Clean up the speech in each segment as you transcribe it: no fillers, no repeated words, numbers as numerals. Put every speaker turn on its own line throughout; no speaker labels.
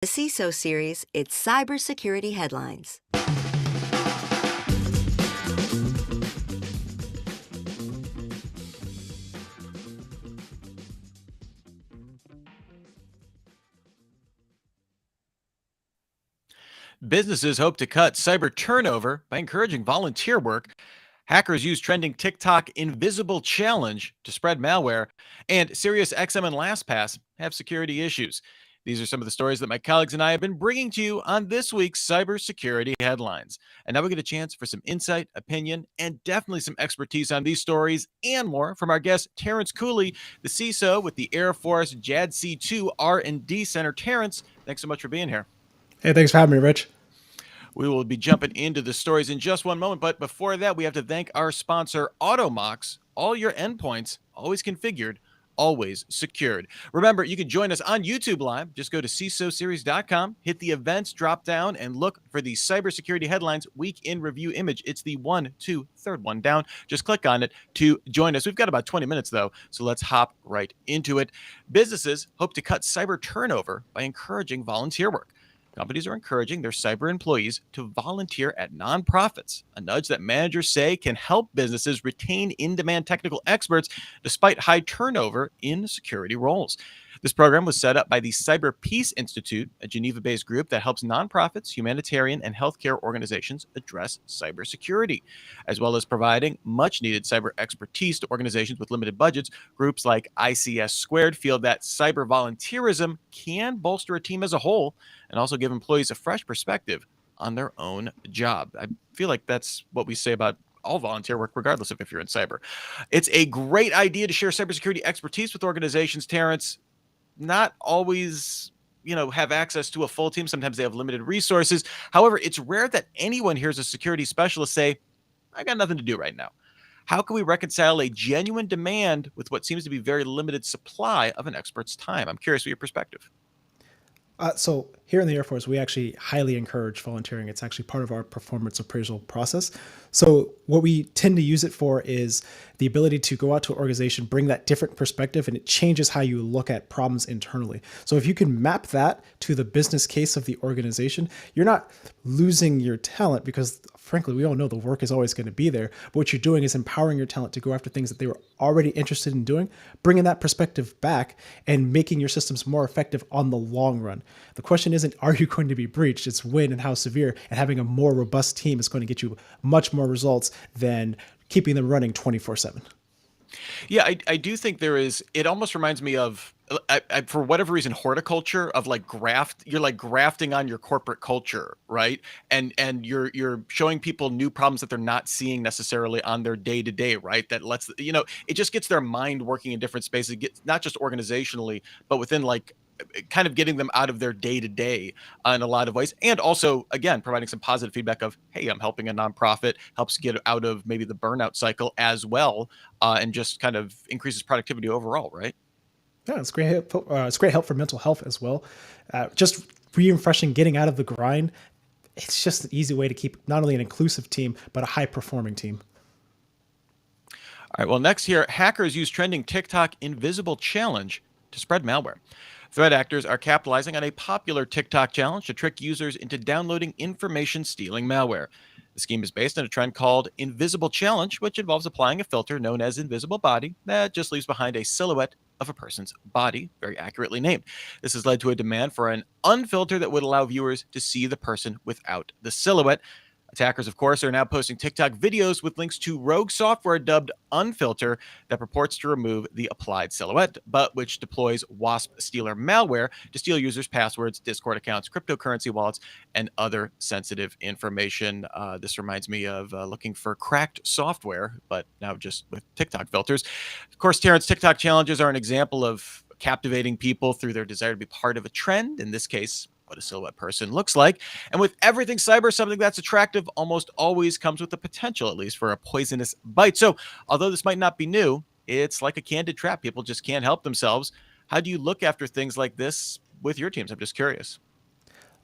The CISO Series, it's cybersecurity headlines.
Businesses hope to cut cyber turnover by encouraging volunteer work. Hackers use trending TickTock invisible challenge to spread malware. And SiriusXM and LastPass have security issues. These are some of the stories that my colleagues and I have been bringing to you on this week's cybersecurity headlines. And now we get a chance for some insight, opinion, and definitely some expertise on these stories and more from our guest, Terrance Cooley, the CISO with the Air Force JADC2 R&D Center. Terrance, thanks so much for being here.
Hey, thanks for having me, Rich.
We will be jumping into the stories in just one moment, but before that, we have to thank our sponsor, AutoMox. All your endpoints, always configured, always secured. Remember, you can join us on YouTube Live. Just go to CISOSeries.com, hit the events drop down, and look for the cybersecurity headlines week in review image. It's the third one down. Just click on it to join us. We've got about 20 minutes, though, so let's hop right into it. Businesses hope to cut cyber turnover by encouraging volunteer work. Companies are encouraging their cyber employees to volunteer at nonprofits, a nudge that managers say can help businesses retain in-demand technical experts despite high turnover in security roles. This program was set up by the Cyber Peace Institute, a Geneva-based group that helps nonprofits, humanitarian, and healthcare organizations address cybersecurity. As well as providing much-needed cyber expertise to organizations with limited budgets, groups like ICS Squared feel that cyber volunteerism can bolster a team as a whole and also give employees a fresh perspective on their own job. I feel like that's what we say about all volunteer work, regardless of if you're in cyber. It's a great idea to share cybersecurity expertise with organizations, Terrance. Not always, have access to a full team. Sometimes they have limited resources. However, it's rare that anyone hears a security specialist say, I got nothing to do right now. How can we reconcile a genuine demand with what seems to be very limited supply of an expert's time? I'm curious what your perspective.
So here in the Air Force, we actually highly encourage volunteering. It's actually part of our performance appraisal process. So what we tend to use it for is the ability to go out to an organization, bring that different perspective, and it changes how you look at problems internally. So if you can map that to the business case of the organization, you're not losing your talent because frankly, we all know the work is always going to be there. But what you're doing is empowering your talent to go after things that they were already interested in doing, bringing that perspective back and making your systems more effective on the long run. The question isn't, are you going to be breached? It's when and how severe, and having a more robust team is going to get you much more results than keeping them running 24/7.
Yeah, I do think there is. It almost reminds me of, for whatever reason, horticulture of like graft. You're like grafting on your corporate culture, right? And you're showing people new problems that they're not seeing necessarily on their day to day, right? That lets it just gets their mind working in different spaces. It gets, not just organizationally, but within like kind of getting them out of their day to day in a lot of ways. And also, again, providing some positive feedback of, hey, I'm helping a nonprofit, helps get out of maybe the burnout cycle as well, and just kind of increases productivity overall, right?
Yeah, it's great help. It's great help for mental health as well. Just refreshing, getting out of the grind. It's just an easy way to keep not only an inclusive team, but a high performing team.
All right, well, next here, hackers use trending TickTock invisible challenge to spread malware. Threat actors are capitalizing on a popular TickTock challenge to trick users into downloading information-stealing malware. The scheme is based on a trend called Invisible Challenge, which involves applying a filter known as Invisible Body that just leaves behind a silhouette of a person's body, very accurately named. This has led to a demand for an unfilter that would allow viewers to see the person without the silhouette. Attackers, of course, are now posting TickTock videos with links to rogue software dubbed Unfilter that purports to remove the applied silhouette, but which deploys WASP Stealer malware to steal users' passwords, Discord accounts, cryptocurrency wallets, and other sensitive information. This reminds me of looking for cracked software, but now just with TickTock filters. Of course, Terrance, TickTock challenges are an example of captivating people through their desire to be part of a trend, in this case, what a silhouette person looks like. And with everything cyber, something that's attractive almost always comes with the potential, at least, for a poisonous bite. So although this might not be new, it's like a candid trap. People just can't help themselves. How do you look after things like this with your teams? I'm just curious.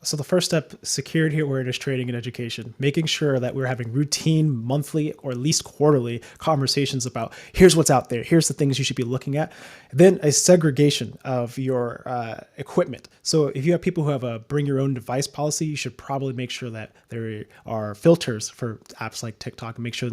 So the first step, security awareness training and education, making sure that we're having routine, monthly, or at least quarterly conversations about here's what's out there, here's the things you should be looking at. Then a segregation of your equipment. So if you have people who have a bring your own device policy, you should probably make sure that there are filters for apps like TickTock and make sure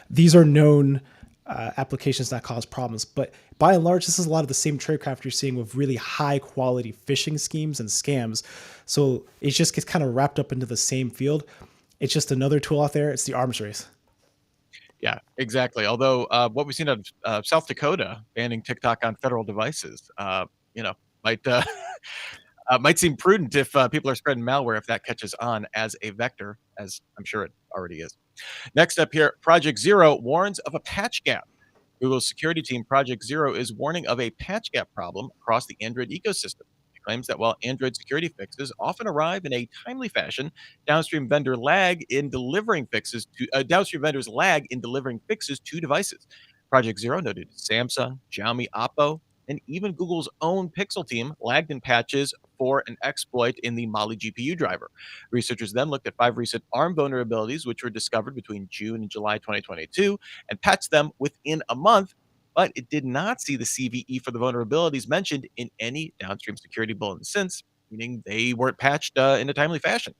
these are known applications that cause problems. But by and large, this is a lot of the same tradecraft you're seeing with really high quality phishing schemes and scams. So it just gets kind of wrapped up into the same field. It's just another tool out there. It's the arms race.
Yeah, exactly. Although what we've seen out of South Dakota banning TikTok on federal devices, might might seem prudent if people are spreading malware if that catches on as a vector, as I'm sure it already is. Next up here, Project Zero warns of a patch gap. Google's security team, Project Zero, is warning of a patch gap problem across the Android ecosystem. It claims that while Android security fixes often arrive in a timely fashion, downstream vendors lag in delivering fixes to devices. Project Zero noted Samsung, Xiaomi, Oppo, and even Google's own Pixel team lagged in patches for an exploit in the Mali GPU driver. Researchers then looked at 5 recent ARM vulnerabilities, which were discovered between June and July 2022, and patched them within a month, but it did not see the CVE for the vulnerabilities mentioned in any downstream security bulletin since, meaning they weren't patched in a timely fashion.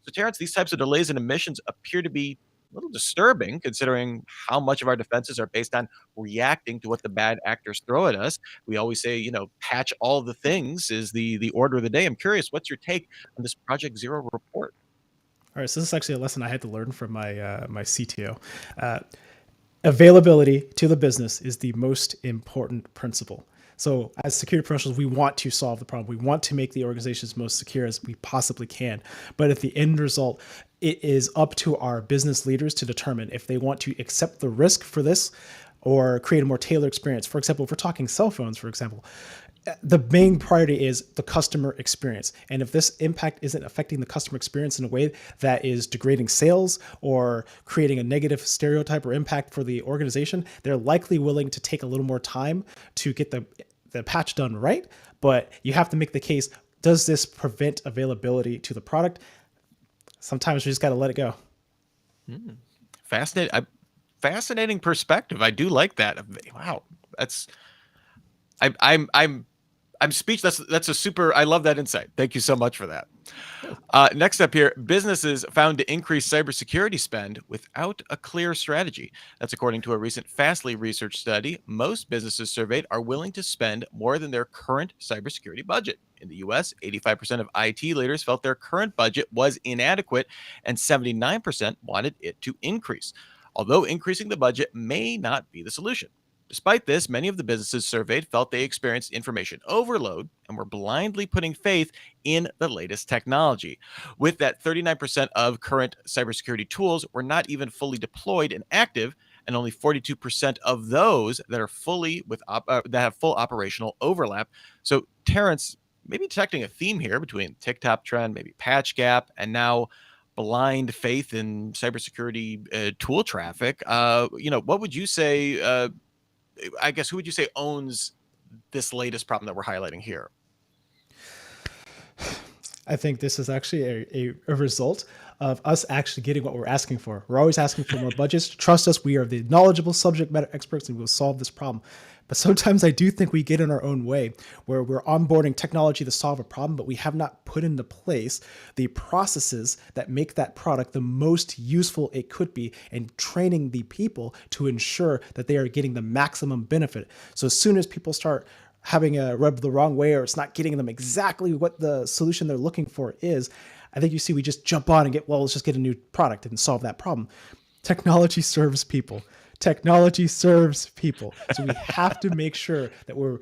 So, Terrance, these types of delays in emissions appear to be a little disturbing considering how much of our defenses are based on reacting to what the bad actors throw at us. We always say, patch all the things is the order of the day. I'm curious, what's your take on this Project Zero report?
All right, so this is actually a lesson I had to learn from my CTO. Availability to the business is the most important principle. So as security professionals, we want to solve the problem. We want to make the organization as most secure as we possibly can. But at the end result, it is up to our business leaders to determine if they want to accept the risk for this or create a more tailored experience. For example, if we're talking cell phones, for example, the main priority is the customer experience. And if this impact isn't affecting the customer experience in a way that is degrading sales or creating a negative stereotype or impact for the organization, they're likely willing to take a little more time to get the patch done right. But you have to make the case, does this prevent availability to the product? Sometimes we just got to let it go.
Fascinating perspective. I do like that. Wow. I'm speechless. That's a super. I love that insight. Thank you so much for that. Next up here, businesses found to increase cybersecurity spend without a clear strategy. That's according to a recent Fastly research study. Most businesses surveyed are willing to spend more than their current cybersecurity budget. In the U.S., 85% of IT leaders felt their current budget was inadequate, and 79% wanted it to increase. Although increasing the budget may not be the solution. Despite this, many of the businesses surveyed felt they experienced information overload and were blindly putting faith in the latest technology. With that, 39% of current cybersecurity tools were not even fully deployed and active, and only 42% of those that are that have full operational overlap. So, Terrance, maybe detecting a theme here between TikTok trend, maybe patch gap, and now blind faith in cybersecurity tool traffic. What would you say? I guess who would you say owns this latest problem that we're highlighting here?
I think this is actually a result of us actually getting what we're asking for. We're always asking for more budgets. Trust us, we are the knowledgeable subject matter experts and we'll solve this problem. But sometimes I do think we get in our own way where we're onboarding technology to solve a problem, but we have not put into place the processes that make that product the most useful it could be and training the people to ensure that they are getting the maximum benefit. So as soon as people start having a rub the wrong way or it's not getting them exactly what the solution they're looking for is, I think you see we just jump on and let's just get a new product and solve that problem. Technology serves people. Technology serves people. So we have to make sure that we're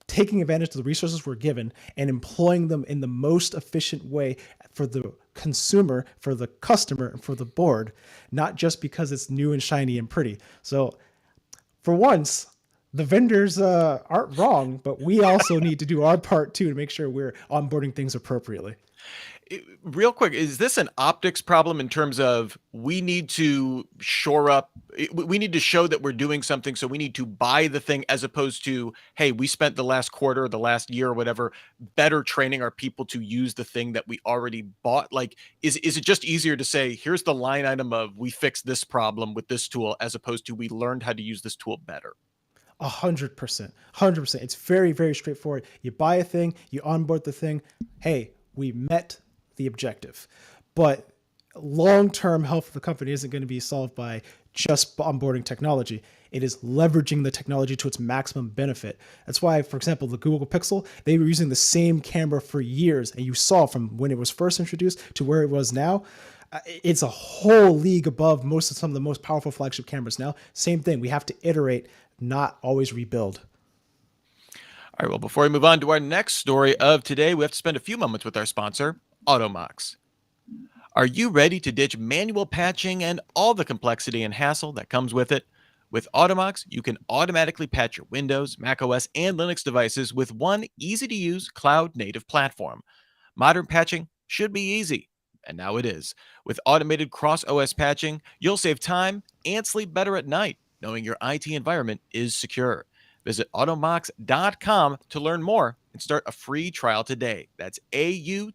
taking advantage of the resources we're given and employing them in the most efficient way for the consumer, for the customer, and for the board, not just because it's new and shiny and pretty. So for once, the vendors aren't wrong, but we also need to do our part too to make sure we're onboarding things appropriately.
Real quick, is this an optics problem in terms of we need to shore up, we need to show that we're doing something, so we need to buy the thing, as opposed to, hey, we spent the last quarter, the last year, or whatever, better training our people to use the thing that we already bought? Like, is it just easier to say, here's the line item of we fixed this problem with this tool, as opposed to we learned how to use this tool better?
100%. 100%. It's very, very straightforward. You buy a thing, you onboard the thing. Hey, we met the objective. But long-term health of the company isn't going to be solved by just onboarding technology. It is leveraging the technology to its maximum benefit. That's why, for example, the Google Pixel, they were using the same camera for years. And you saw from when it was first introduced to where it was now, it's a whole league above some of the most powerful flagship cameras now. Same thing. We have to iterate, not always rebuild.
All right, well, before we move on to our next story of today, we have to spend a few moments with our sponsor, Automox. Are you ready to ditch manual patching and all the complexity and hassle that comes with it? With Automox, you can automatically patch your Windows, macOS, and Linux devices with one easy-to-use cloud-native platform. Modern patching should be easy, and now it is. With automated cross-OS patching, you'll save time and sleep better at night, knowing your IT environment is secure. Visit automox.com to learn more and start a free trial today. That's AUTOMOX.com.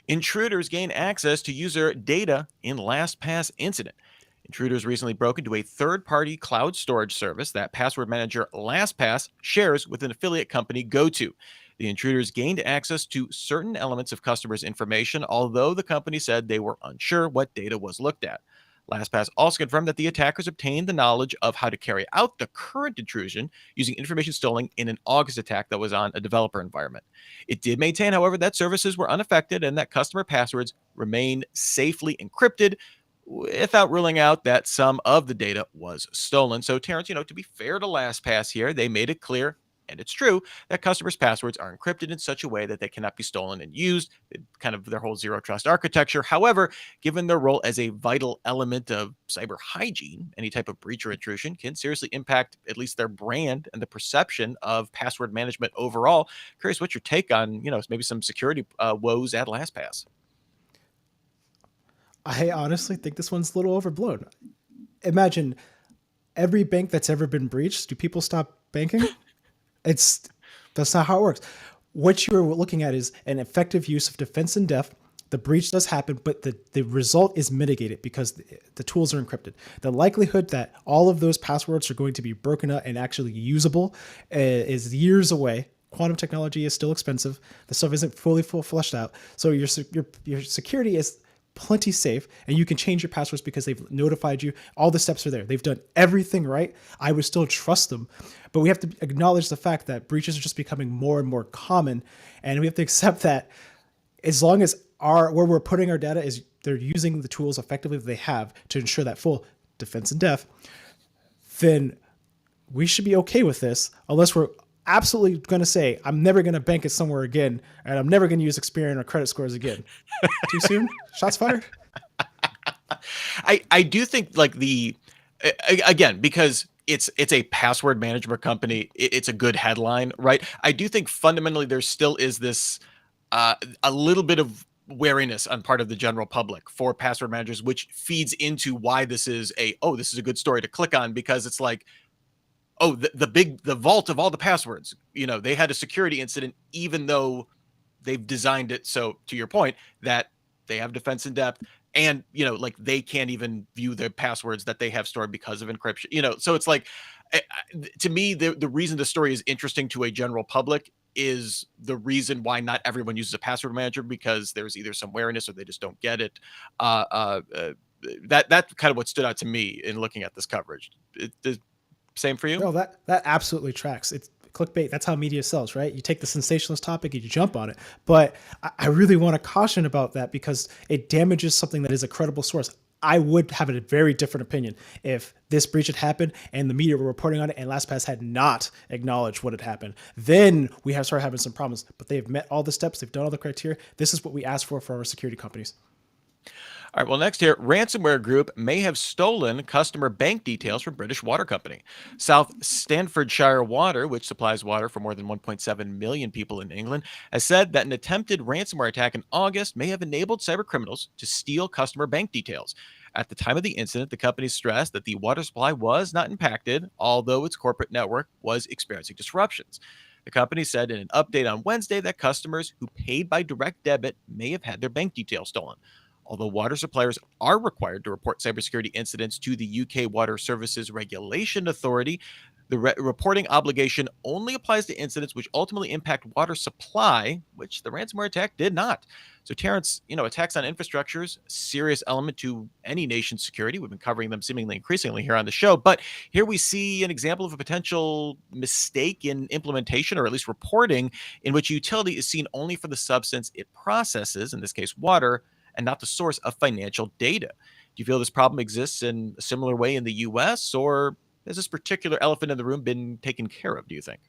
Intruders gain access to user data in LastPass incident. Intruders recently broke into a third-party cloud storage service that password manager LastPass shares with an affiliate company, GoTo. The intruders gained access to certain elements of customers' information, although the company said they were unsure what data was looked at. LastPass also confirmed that the attackers obtained the knowledge of how to carry out the current intrusion using information stolen in an August attack that was on a developer environment. It did maintain, however, that services were unaffected and that customer passwords remain safely encrypted, without ruling out that some of the data was stolen. So, Terrance, to be fair to LastPass here, they made it clear, and it's true, that customers' passwords are encrypted in such a way that they cannot be stolen and used, kind of their whole zero trust architecture. However, given their role as a vital element of cyber hygiene, any type of breach or intrusion can seriously impact at least their brand and the perception of password management overall. Curious what your take on, maybe some security woes at LastPass.
I honestly think this one's a little overblown. Imagine every bank that's ever been breached. Do people stop banking? That's not how it works. What you're looking at is an effective use of defense in depth. The breach does happen, but the result is mitigated because the tools are encrypted. The likelihood that all of those passwords are going to be broken up and actually usable is years away. Quantum technology is still expensive. The stuff isn't fully fleshed out. So your security is plenty safe, and you can change your passwords because they've notified you. All the steps are there. They've done everything right. I would still trust them, but we have to acknowledge the fact that breaches are just becoming more and more common, and we have to accept that as long as where we're putting our data is they're using the tools effectively that they have to ensure that full defense in depth, then we should be okay with this, unless we're absolutely going to say, I'm never going to bank it somewhere again, and I'm never going to use Experian or credit scores again. Too soon? Shots fired?
I do think again, because it's a password management company, it's a good headline, right? I do think fundamentally there still is this a little bit of wariness on part of the general public for password managers, which feeds into why this is a good story to click on, because it's like, the vault of all the passwords, they had a security incident, even though they've designed it so, to your point, that they have defense in depth, and they can't even view the passwords that they have stored because of encryption. So it's like, to me, the reason the story is interesting to a general public is the reason why not everyone uses a password manager, because there's either some wariness or they just don't get it. That's kind of what stood out to me in looking at this coverage. Same for you?
No, that absolutely tracks. It's clickbait. That's how media sells, right? You take the sensationalist topic and you jump on it. But I really want to caution about that, because it damages something that is a credible source. I would have a very different opinion if this breach had happened and the media were reporting on it and LastPass had not acknowledged what had happened. Then we have started having some problems. But they've met all the steps. They've done all the criteria. This is what we ask for our security companies.
All right, well, next here, ransomware group may have stolen customer bank details from British water company. South Stanfordshire Water, which supplies water for more than 1.7 million people in England, has said that an attempted ransomware attack in August may have enabled cybercriminals to steal customer bank details. At the time of the incident, the company stressed that the water supply was not impacted, although its corporate network was experiencing disruptions. The company said in an update on Wednesday that customers who paid by direct debit may have had their bank details stolen. Although water suppliers are required to report cybersecurity incidents to the UK Water Services Regulation Authority, the reporting obligation only applies to incidents which ultimately impact water supply, which the ransomware attack did not. So, Terrance, attacks on infrastructures, serious element to any nation's security. We've been covering them seemingly increasingly here on the show, but here we see an example of a potential mistake in implementation, or at least reporting, in which utility is seen only for the substance it processes, in this case, water, and not the source of financial data. Do you feel this problem exists in a similar way in the US, or has this particular elephant in the room been taken care of, do you think?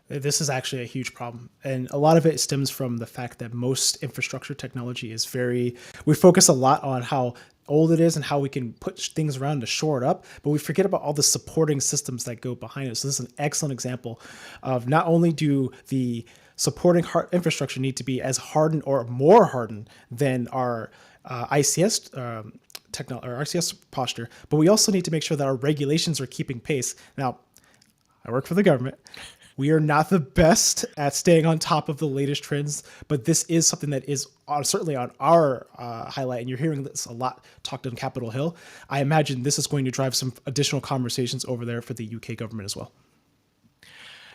This is actually a huge problem. And a lot of it stems from the fact that most infrastructure technology is we focus a lot on how old it is and how we can put things around to shore it up, but we forget about all the supporting systems that go behind it. So this is an excellent example of not only do the supporting infrastructure need to be as hardened or more hardened than our ICS or RCS posture, but we also need to make sure that our regulations are keeping pace. Now, I work for the government. We are not the best at staying on top of the latest trends, but this is something that is certainly on our highlight, and you're hearing this a lot talked on Capitol Hill. I imagine this is going to drive some additional conversations over there for the UK government as well.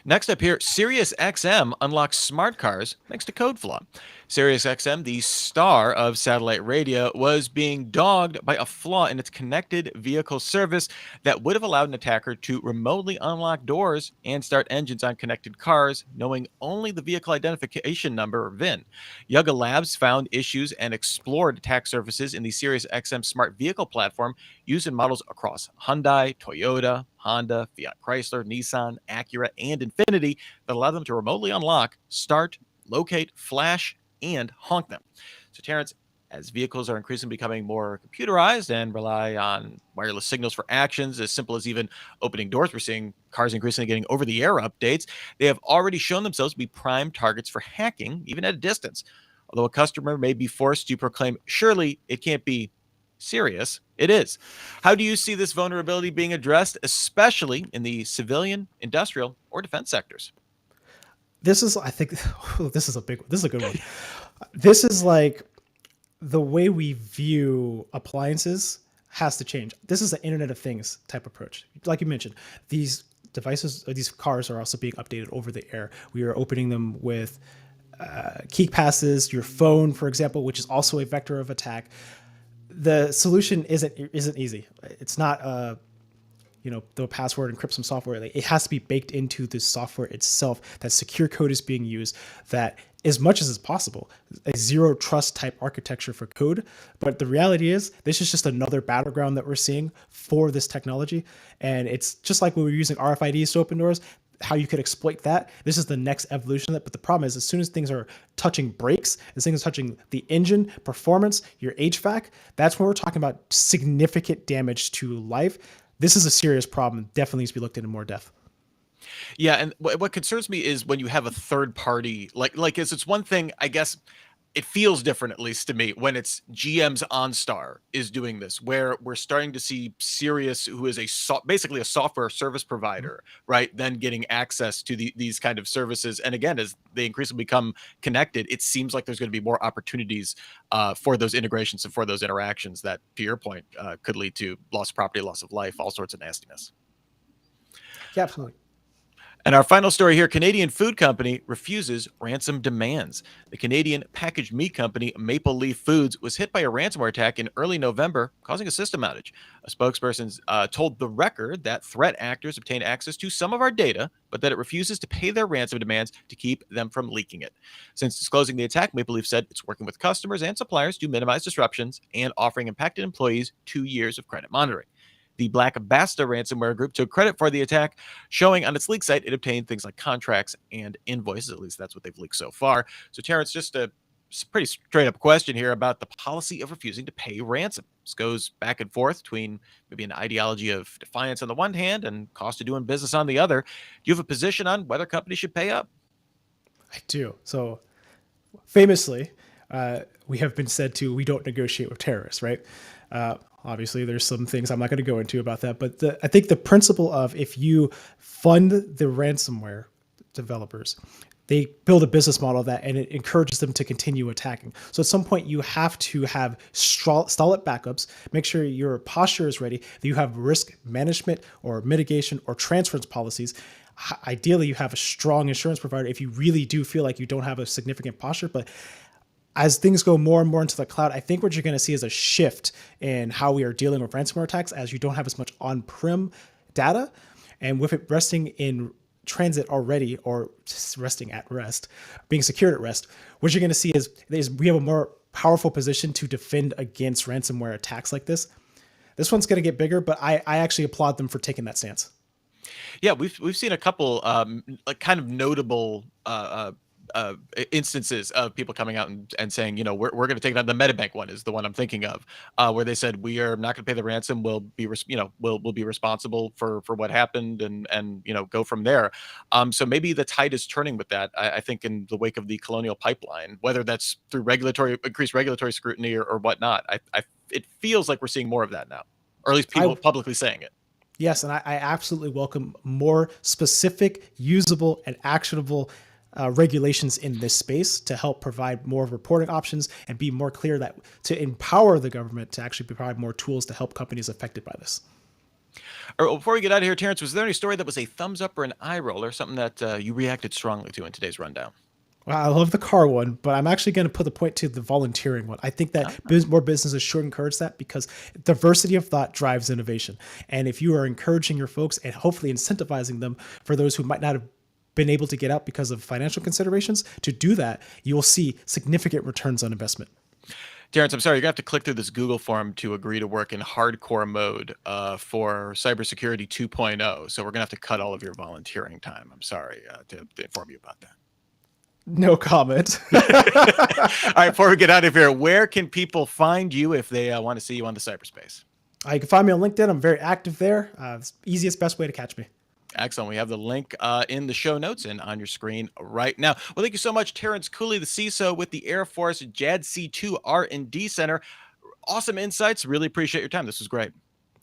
Next up here, SiriusXM unlocks smart cars thanks to code flaw. SiriusXM, the star of satellite radio, was being dogged by a flaw in its connected vehicle service that would have allowed an attacker to remotely unlock doors and start engines on connected cars, knowing only the vehicle identification number, or VIN. Yuga Labs found issues and explored attack surfaces in the SiriusXM smart vehicle platform used in models across Hyundai, Toyota, Honda, Fiat Chrysler, Nissan, Acura, and Infiniti that allow them to remotely unlock, start, locate, flash, and honk them. So, Terrance, as vehicles are increasingly becoming more computerized and rely on wireless signals for actions as simple as even opening doors, we're seeing cars increasingly getting over-the-air updates. They have already shown themselves to be prime targets for hacking, even at a distance. Although a customer may be forced to proclaim, surely it can't be serious, it is. How do you see this vulnerability being addressed, especially in the civilian, industrial, or defense sectors?
This is, I think, this is a good one. This is like the way we view appliances has to change. This is an Internet of Things type approach. Like you mentioned, these devices, these cars are also being updated over the air. We are opening them with key passes, your phone, for example, which is also a vector of attack. The solution isn't easy. It's not the password, encrypt some software. It has to be baked into the software itself. That secure code is being used. That, as much as is possible, a zero trust type architecture for code. But the reality is, this is just another battleground that we're seeing for this technology. And it's just like when we were using RFIDs to open doors, how you could exploit that. This is the next evolution of that. But the problem is, as soon as things are touching brakes, as things are touching the engine, performance, your HVAC, that's when we're talking about significant damage to life. This is a serious problem. Definitely needs to be looked into more depth.
Yeah, and what concerns me is when you have a third party, it's one thing, I guess. It feels different, at least to me, when it's GM's OnStar is doing this, where we're starting to see Sirius, who is basically a software service provider, right, then getting access to these kind of services. And again, as they increasingly become connected, it seems like there's going to be more opportunities for those integrations and for those interactions that, to your point, could lead to loss of property, loss of life, all sorts of nastiness.
Yeah, absolutely.
And our final story here, Canadian food company refuses ransom demands. The Canadian packaged meat company Maple Leaf Foods was hit by a ransomware attack in early November, causing a system outage. A spokesperson told The Record that threat actors obtained access to some of our data, but that it refuses to pay their ransom demands to keep them from leaking it. Since disclosing the attack, Maple Leaf said it's working with customers and suppliers to minimize disruptions and offering impacted employees 2 years of credit monitoring. The Black Basta ransomware group took credit for the attack, showing on its leak site it obtained things like contracts and invoices. At least that's what they've leaked so far. So, Terrance, just to pretty straight up question here about the policy of refusing to pay ransom. This goes back and forth between maybe an ideology of defiance on the one hand and cost of doing business on the other. Do you have a position on whether companies should pay up?
I do. So famously, we have been said to, we don't negotiate with terrorists, right? Obviously, there's some things I'm not going to go into about that, but I think the principle of if you fund the ransomware developers, they build a business model of that and it encourages them to continue attacking. So at some point, you have to have solid backups, make sure your posture is ready, that you have risk management or mitigation or transference policies. Ideally, you have a strong insurance provider if you really do feel like you don't have a significant posture. But as things go more and more into the cloud, I think what you're going to see is a shift in how we are dealing with ransomware attacks, as you don't have as much on-prem data. And with it resting in transit already, or just resting at rest, being secured at rest, what you're going to see is we have a more powerful position to defend against ransomware attacks like this. This one's going to get bigger, but I actually applaud them for taking that stance.
Yeah, we've seen a couple like kind of notable instances of people coming out and saying, we're going to take it on. The Metabank one is the one I'm thinking of, where they said we are not going to pay the ransom. We'll be we'll be responsible for what happened and go from there. So maybe the tide is turning with that. I think in the wake of the Colonial Pipeline, whether that's through increased regulatory scrutiny or whatnot, it feels like we're seeing more of that now, or at least people publicly saying it.
Yes, and I absolutely welcome more specific, usable, and actionable regulations in this space to help provide more reporting options and be more clear, that to empower the government to actually provide more tools to help companies affected by this.
Before we get out of here, Terrance, was there any story that was a thumbs up or an eye roll or something that you reacted strongly to in today's rundown?
Well, I love the car one, but I'm actually going to put the point to the volunteering one. I think that more businesses should encourage that, because diversity of thought drives innovation. And if you are encouraging your folks and hopefully incentivizing them, for those who might not have been able to get out because of financial considerations, to do that, you will see significant returns on investment.
Terrance, I'm sorry, you're going to have to click through this Google form to agree to work in hardcore mode for Cybersecurity 2.0. So we're going to have to cut all of your volunteering time. I'm sorry to inform you about that.
No comment.
All right, before we get out of here, where can people find you if they want to see you on the cyberspace?
You can find me on LinkedIn. I'm very active there. It's the easiest, best way to catch me.
Excellent. We have the link in the show notes and on your screen right now. Well, thank you so much, Terrance Cooley, the CISO with the Air Force JADC2 R&D Center. Awesome insights. Really appreciate your time. This was great.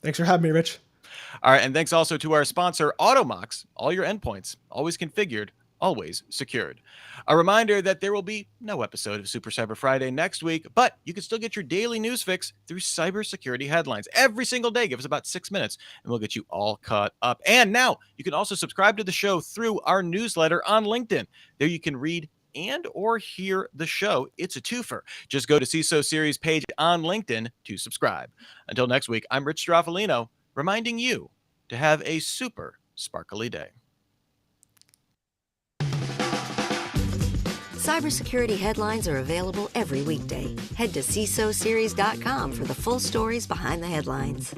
Thanks for having me, Rich.
All right, and thanks also to our sponsor, Automox. All your endpoints, always configured, always secured. A reminder that there will be no episode of Super Cyber Friday next week, but you can still get your daily news fix through cybersecurity headlines every single day. Give us about 6 minutes and we'll get you all caught up. And now you can also subscribe to the show through our newsletter on LinkedIn. There you can read and or hear the show. It's a twofer. Just go to CISO Series page on LinkedIn to subscribe. Until next week, I'm Rich Stroffolino, reminding you to have a super sparkly day.
Cybersecurity headlines are available every weekday. Head to CISOSeries.com for the full stories behind the headlines.